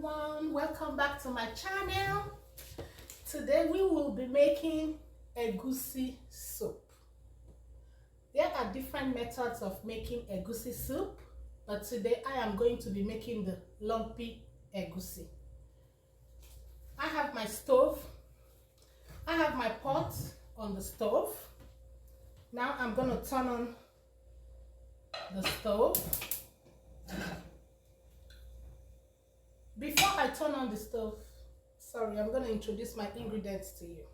everyone, welcome back to my channel. Today we will be making egusi soup. There are different methods of making egusi soup, but today I am going to be making the lumpy egusi. I have my stove. I have my pot on the stove. Now I'm going to turn on the stove. Before I turn on the stove, I'm going to introduce my ingredients to you.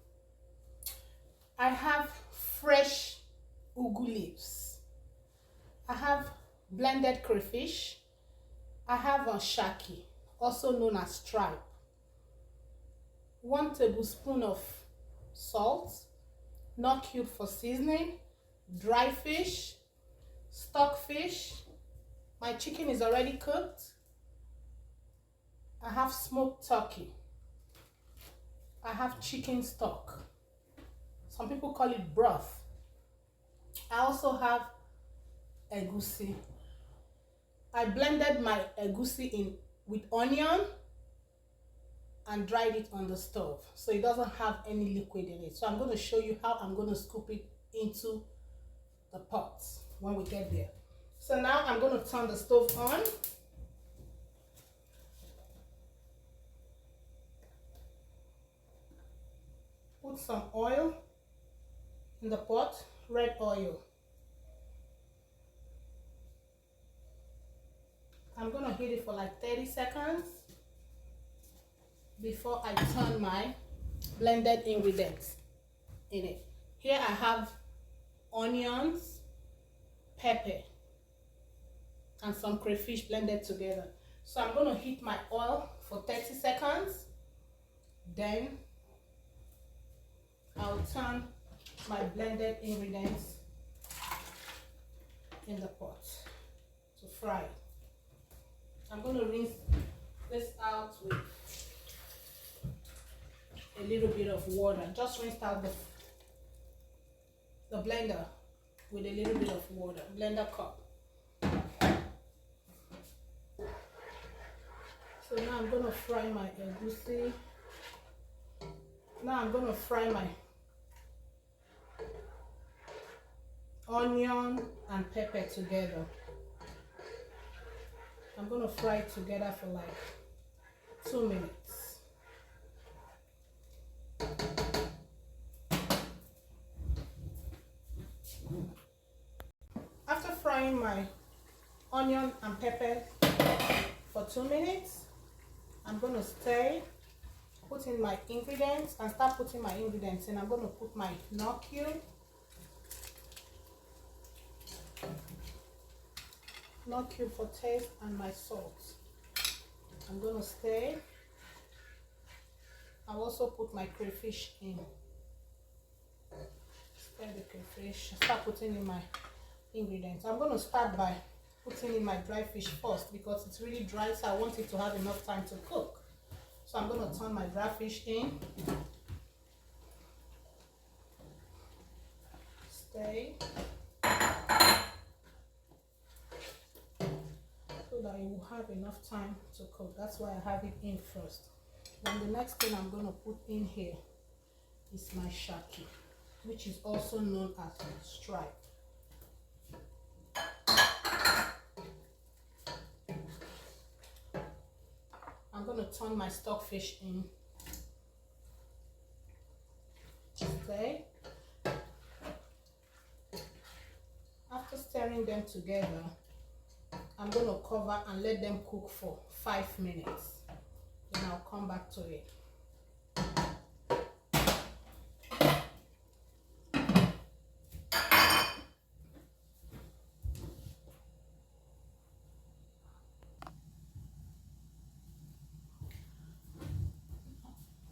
I have fresh ugu leaves. I have blended crayfish. I have a shaki, also known as stripe. 1 tablespoon of salt, Knorr cube for seasoning, dry fish, stockfish. My chicken is already cooked. I have smoked turkey. I have chicken stock. Some people call it broth. I also have egusi. I blended my egusi in with onion and dried it on the stove, so it doesn't have any liquid in it. So I'm going to show you how I'm going to scoop it into the pot when we get there. So now I'm going to turn the stove on. Put some oil in the pot, red oil. I'm going to heat it for like 30 seconds before I turn my blended ingredients in it. Here I have onions, pepper, and some crayfish blended together. So I'm going to heat my oil for 30 seconds. Then I'll turn my blended ingredients in the pot to fry. I'm going to rinse this out with a little bit of water. Just rinse out the blender with a little bit of water, blender cup. So now I'm going to fry my egusi. Now I'm going to fry my onion and pepper together. I'm going to fry it together for like 2 minutes. After frying my onion and pepper for 2 minutes, I'm going to stir, put in my ingredients, and start putting my ingredients in. I'm going to put my Knorr cube, Knorr cube for taste, and my salt. I'm going to stir. I'll also put my crayfish in. Stir the crayfish. Start putting in my ingredients. I'm going to start by putting in my dry fish first because it's really dry, so I want it to have enough time to cook. So I'm going to turn my dry fish in. Stir. So that it will have enough time to cook. That's why I have it in first. Then the next thing I'm going to put in here is my shaki, which is also known as stripe. I'm going to turn my stockfish in. Okay. After stirring them together, I'm going to cover and let them cook for 5 minutes. Then I'll come back to it.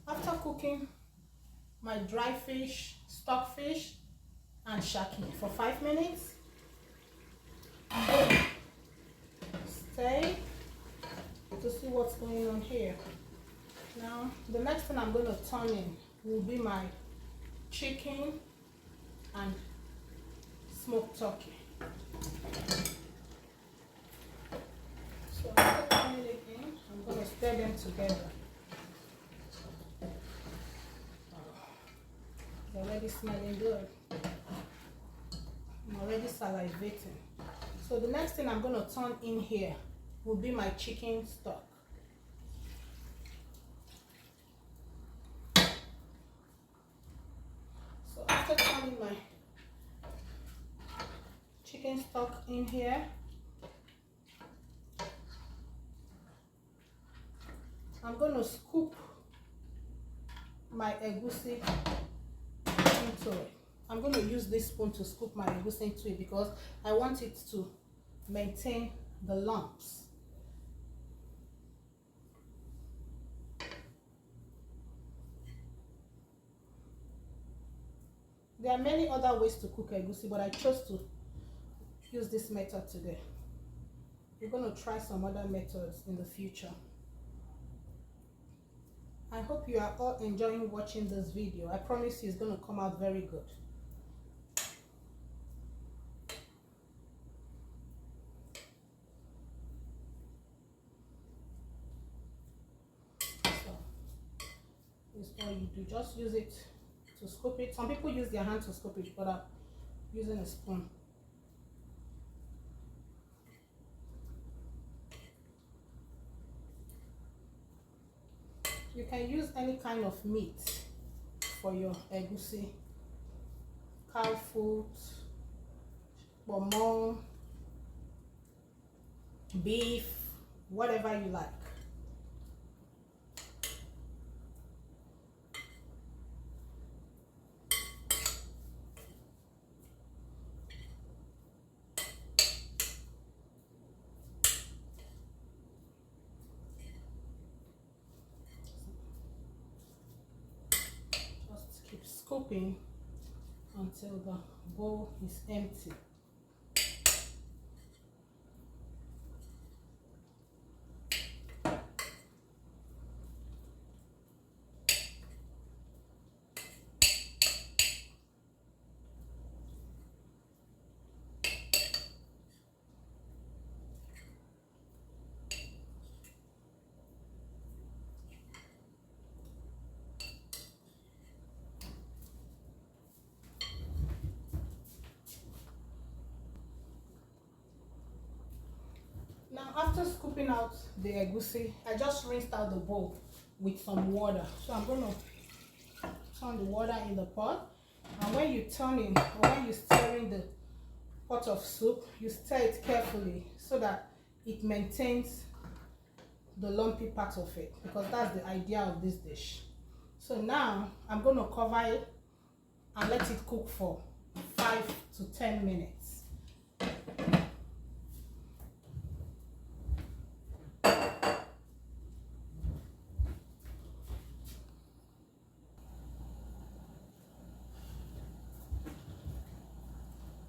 After cooking my dry fish, stockfish, and shaki for 5 minutes, I'm going to stir to see what's going on here. Now the next thing I'm going to turn in will be my chicken and smoked turkey. So after turning it in, I'm going to stir them together. It's already smelling good. I'm already salivating. So the next thing I'm going to turn in here will be my chicken stock. So after turning my chicken stock in here, I'm going to scoop my egusi into it. I'm going to use this spoon to scoop my egusi into it because I want it to maintain the lumps. There are many other ways to cook egusi, but I chose to use this method today. We're going to try some other methods in the future. I hope you are all enjoying watching this video. I promise you it's going to come out very good. So, this is all you do. Just use it to scoop it. Some people use their hand to scoop it, but I'm using a spoon. You can use any kind of meat for your egusi. Cow foot, bonnet, beef, whatever you like. Keep scooping until the bowl is empty. Now, after scooping out the egusi, I just rinsed out the bowl with some water. So I'm going to turn the water in the pot. And when you turn it, or when you're stirring the pot of soup, you stir it carefully so that it maintains the lumpy part of it, because that's the idea of this dish. So now I'm going to cover it and let it cook for 5 to 10 minutes.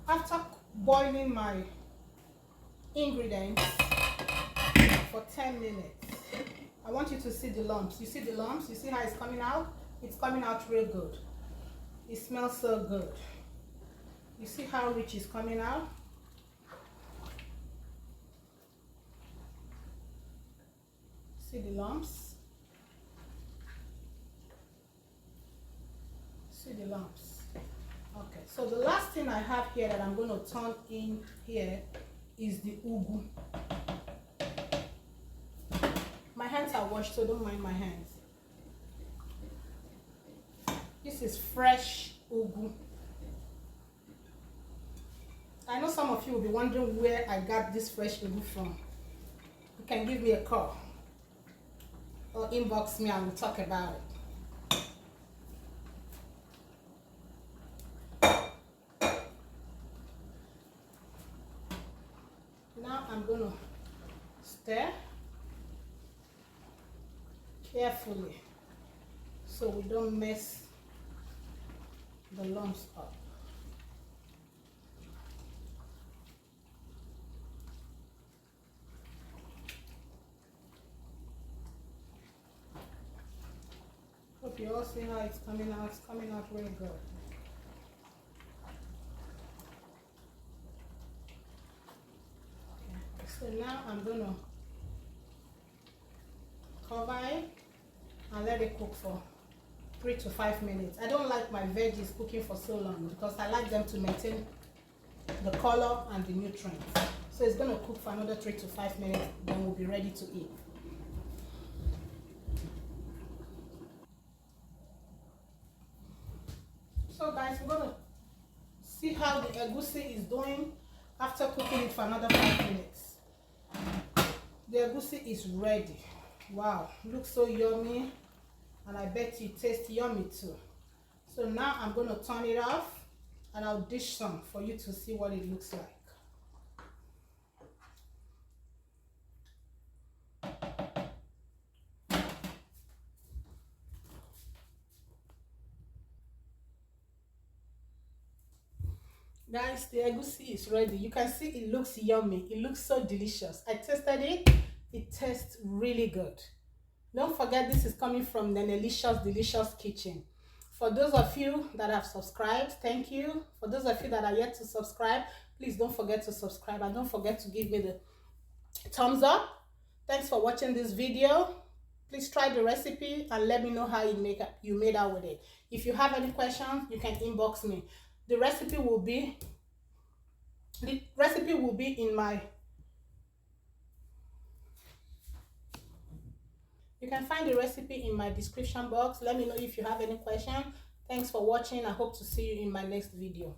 After boiling my ingredients for 10 minutes, I want you to see the lumps. You see the lumps? You see how it's coming out? It's coming out real good. It smells so good. You see how rich it's coming out? See the lumps? See the lumps? Okay, so the last thing I have here that I'm going to turn in here is the ugu. My hands are washed, so don't mind my hands. This is fresh ugu. I know some of you will be wondering where I got this fresh ugu from. You can give me a call or inbox me and we'll talk about it. Now I'm going to stir carefully so we don't mess the lumps up. Hope you all see how it's coming out. It's coming out really good. Okay. So now I'm going to cover it and let it cook for 3 to 5 minutes. I don't like my veggies cooking for so long because I like them to maintain the color and the nutrients. So it's going to cook for another 3 to 5 minutes, then we'll be ready to eat. So guys, we're going to see how the egusi is doing after cooking it for another 5 minutes. The egusi is ready. Wow, looks so yummy, and I bet you taste yummy too. So now I'm going to turn it off and I'll dish some for you to see what it looks like. Guys, the egusi is ready. You can see it looks yummy. It looks so delicious. I tasted it. It tastes really good. Don't forget, this is coming from the Delicious Kitchen. For those of you that have subscribed, thank you. For those of you that are yet to subscribe, please don't forget to subscribe and don't forget to give me the thumbs up. Thanks for watching this video. Please try the recipe and let me know how you made out with it. If you have any questions, you can inbox me. The recipe will be in my, you can find the recipe in my description box. Let me know if you have any question. Thanks for watching. I hope to see you in my next video.